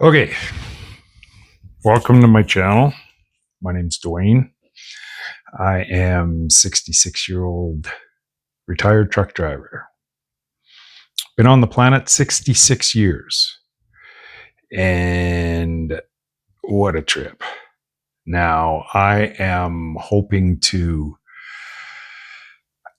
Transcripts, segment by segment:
Okay, welcome to my channel. My name's Dwayne. I am 66-year-old retired truck driver. Been on the planet 66 years. And what a trip. Now, I am hoping to,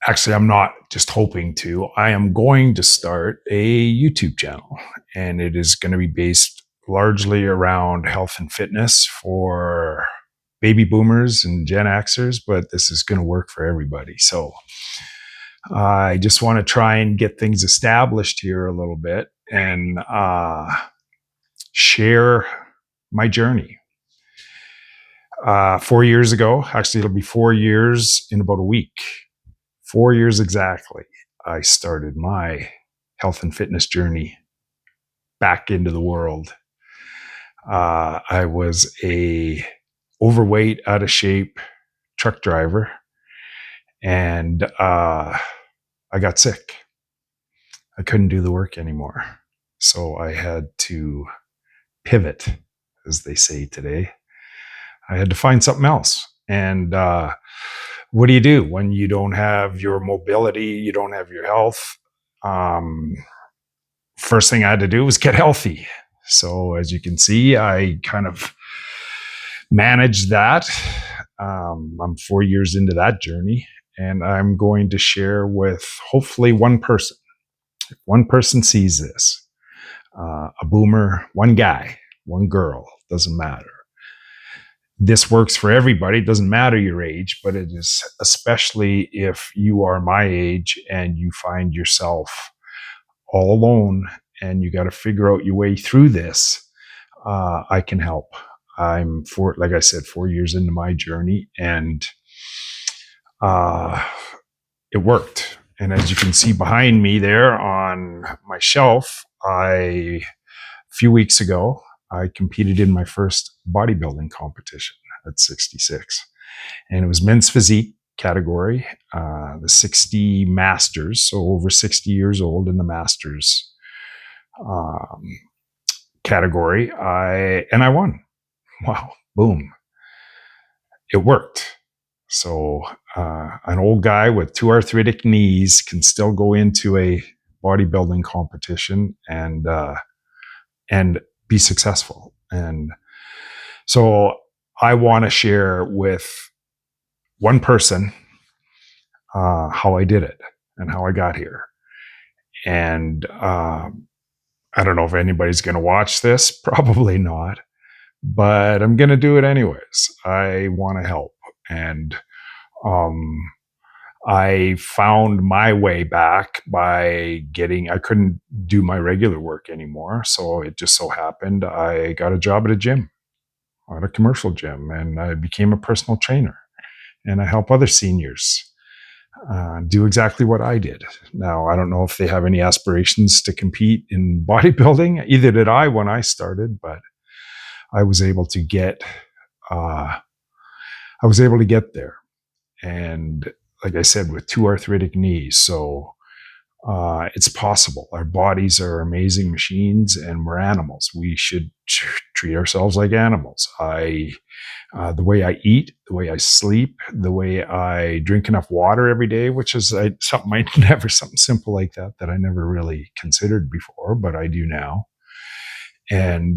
actually, I'm not just hoping to, I am going to start a YouTube channel. And it is going to be based largely around health and fitness for baby boomers and Gen Xers, but this is going to work for everybody. So I just want to try and get things established here a little bit and share my journey. 4 years ago, actually, it'll be 4 years in about a week. 4 years exactly, I started my health and fitness journey back into the world. I was a overweight, out of shape truck driver, and I got sick. I couldn't do the work anymore. So I had to pivot, as they say today. I had to find something else. And what do you do when you don't have your mobility, you don't have your health? First thing I had to do was get healthy. So as you can see, I kind of managed that. I'm 4 years into that journey, and I'm going to share with hopefully one person. If one person sees this, a boomer, one guy, one girl, doesn't matter. This works for everybody. It doesn't matter your age, but it is especially if you are my age and you find yourself all alone and you got to figure out your way through this. I can help. Like I said, 4 years into my journey, and it worked. And as you can see behind me there on my shelf, a few weeks ago, I competed in my first bodybuilding competition at 66. And it was men's physique category, the 60 masters, so over 60 years old in the masters category. I won. Wow, boom. It worked. So an old guy with two arthritic knees can still go into a bodybuilding competition and be successful. And so I want to share with one person how I did it and how I got here. And I don't know if anybody's going to watch this, probably not, but I'm going to do it anyways. I want to help. And I found my way back by I couldn't do my regular work anymore. So it just so happened I got a job at a gym, at a commercial gym, and I became a personal trainer. And I help other seniors do exactly what I did. Now, I don't know if they have any aspirations to compete in bodybuilding. Either did I when I started, but I was able to get there. And like I said, with two arthritic knees. So it's possible. Our bodies are amazing machines, and we're animals. We should treat ourselves like animals. The way I eat, the way I sleep, the way I drink enough water every day, which is something simple like that I never really considered before, but I do now. And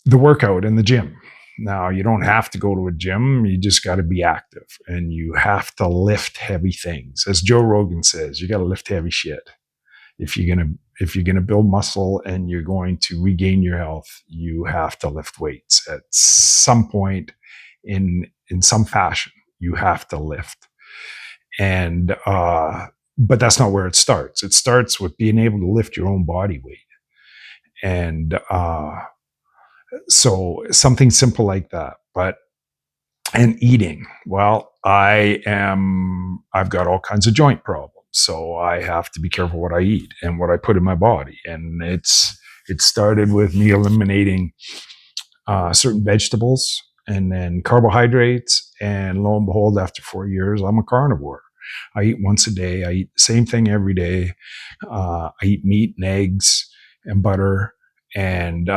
the workout in the gym. Now, you don't have to go to a gym. You just got to be active, and you have to lift heavy things. As Joe Rogan says, you got to lift heavy shit. If you're going to build muscle and you're going to regain your health, you have to lift weights at some point in some fashion. You have to lift. And, but that's not where it starts. It starts with being able to lift your own body weight. And, so something simple like that, and eating. Well, I've got all kinds of joint problems. So I have to be careful what I eat and what I put in my body. And it started with me eliminating certain vegetables and then carbohydrates. And lo and behold, after 4 years, I'm a carnivore. I eat once a day. I eat the same thing every day. I eat meat and eggs and butter and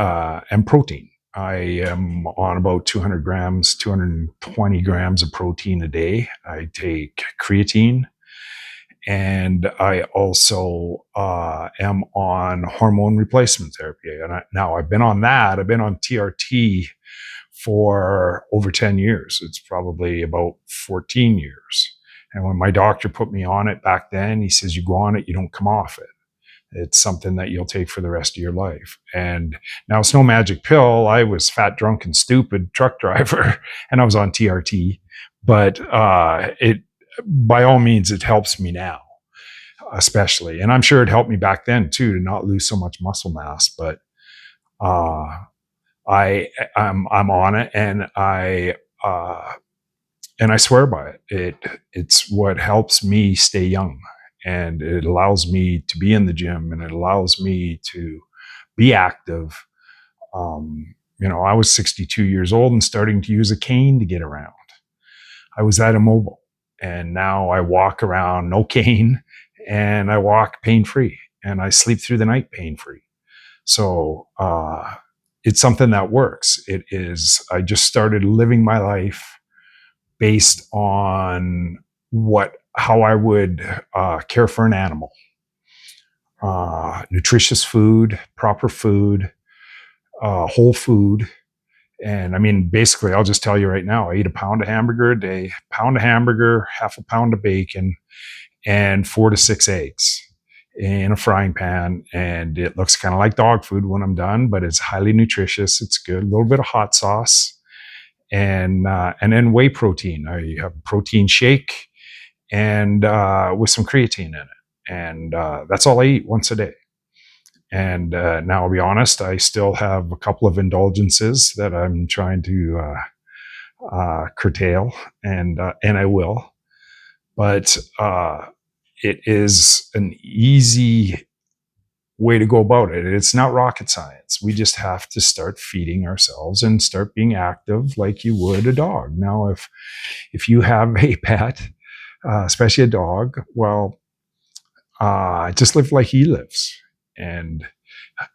protein. I am on about 200 grams, 220 grams of protein a day. I take creatine, and I also am on hormone replacement therapy. And now I've been on that. I've been on TRT for over 10 years. It's probably about 14 years. And when my doctor put me on it back then, he says, you go on it, you don't come off it. It's something that you'll take for the rest of your life. And now it's no magic pill. I was fat, drunk, and stupid truck driver, and I was on TRT. But it, by all means, it helps me now, especially. And I'm sure it helped me back then too, to not lose so much muscle mass. But uh, I'm on it, and I swear by it. It's what helps me stay young, and it allows me to be in the gym, and it allows me to be active. I was 62 years old and starting to use a cane to get around. I was that immobile, and now I walk around no cane, and I walk pain free, and I sleep through the night pain free. So it's something that works. It is. I just started living my life based on how I would care for an animal. Nutritious food, proper food, whole food. And I mean, basically, I'll just tell you right now, I eat a pound of hamburger a day, pound of hamburger, half a pound of bacon, and 4 to 6 eggs in a frying pan. And it looks kind of like dog food when I'm done, but it's highly nutritious. It's good. A little bit of hot sauce, and then whey protein. I have a protein shake and with some creatine in it. And that's all I eat once a day. And now, I'll be honest, I still have a couple of indulgences that I'm trying to curtail, and I will. But it is an easy way to go about it. It's not rocket science. We just have to start feeding ourselves and start being active like you would a dog. Now, if you have a pet, especially a dog, well, just live like he lives, and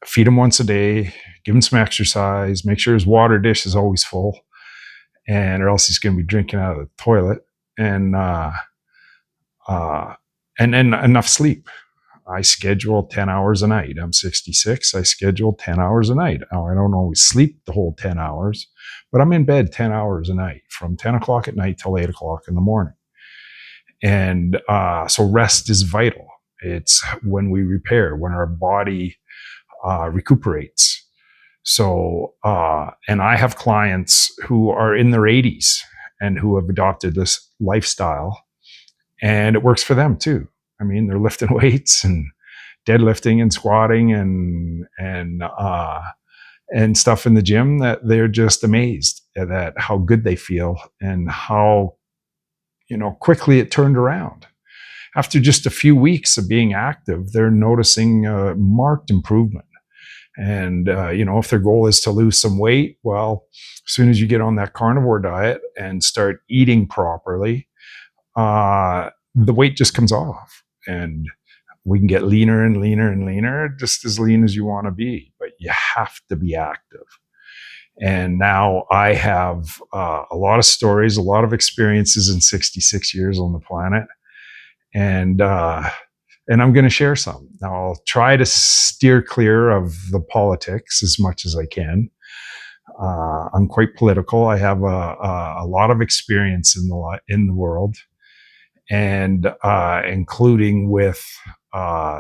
feed him once a day, give him some exercise, make sure his water dish is always full, or else he's going to be drinking out of the toilet, and then enough sleep. I schedule 10 hours a night. I'm 66. I schedule 10 hours a night. Now, I don't always sleep the whole 10 hours, but I'm in bed 10 hours a night from 10 o'clock at night till 8 o'clock in the morning. And so rest is vital. It's when we repair, when our body recuperates. So, and I have clients who are in their 80s and who have adopted this lifestyle, and it works for them too. I mean, they're lifting weights and deadlifting and squatting and stuff in the gym that they're just amazed at how good they feel and how quickly it turned around. After just a few weeks of being active, they're noticing a marked improvement. And, if their goal is to lose some weight, well, as soon as you get on that carnivore diet and start eating properly, the weight just comes off, and we can get leaner and leaner and leaner, just as lean as you want to be, but you have to be active. And now I have a lot of stories, a lot of experiences in 66 years on the planet. And I'm going to share some. Now, I'll try to steer clear of the politics as much as I can. I'm quite political. I have a lot of experience in the world, and including with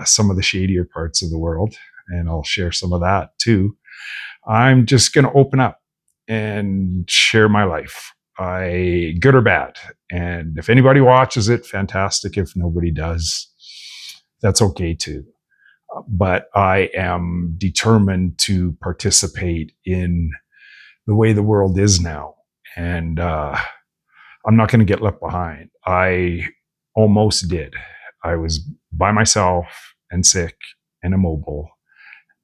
some of the shadier parts of the world. And I'll share some of that too. I'm just going to open up and share my life, good or bad. And if anybody watches it, fantastic. If nobody does, that's okay too. But I am determined to participate in the way the world is now. And I'm not going to get left behind. I almost did. I was by myself and sick and immobile,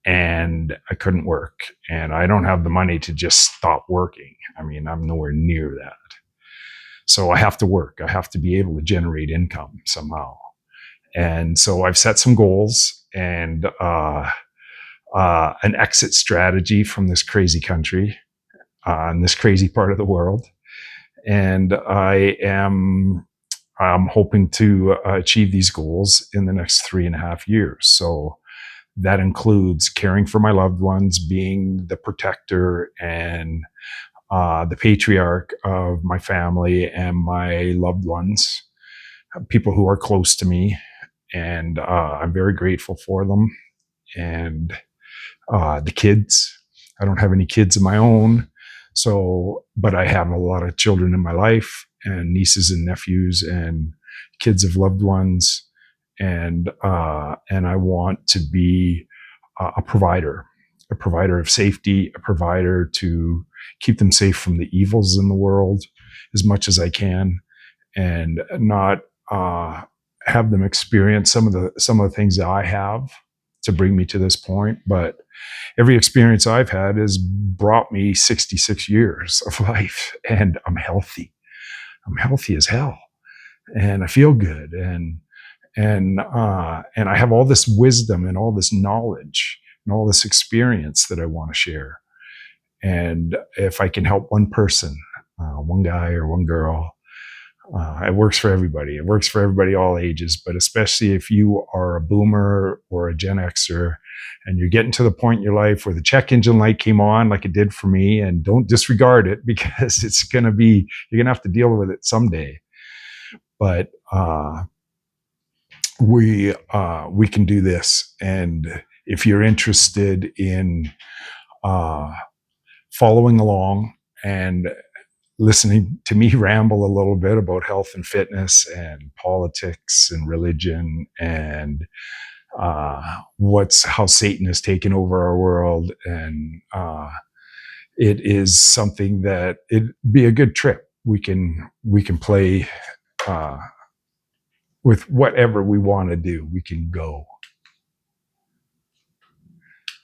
and I couldn't work. And I don't have the money to just stop working. I mean, I'm nowhere near that. So I have to work. I have to be able to generate income somehow. And so I've set some goals and an exit strategy from this crazy country in this crazy part of the world. And I'm hoping to achieve these goals in the next 3.5 years. So that includes caring for my loved ones, being the protector and the patriarch of my family and my loved ones, people who are close to me. And I'm very grateful for them. And the kids, I don't have any kids of my own. So, but I have a lot of children in my life and nieces and nephews and kids of loved ones. And I want to be a provider of safety, a provider to keep them safe from the evils in the world as much as I can, and not have them experience some of the things that I have to bring me to this point. But every experience I've had has brought me 66 years of life, and I'm healthy. I'm healthy as hell, and I feel good, and I have all this wisdom and all this knowledge and all this experience that I want to share. And if I can help one person, one guy or one girl, it works for everybody. It works for everybody, all ages, but especially if you are a boomer or a Gen Xer and you're getting to the point in your life where the check engine light came on like it did for me, and don't disregard it because you're going to have to deal with it someday. But we can do this. And if you're interested in following along and listening to me ramble a little bit about health and fitness and politics and religion and how Satan has taken over our world, and it is something that it'd be a good trip. We can play with whatever we want to do. We can go.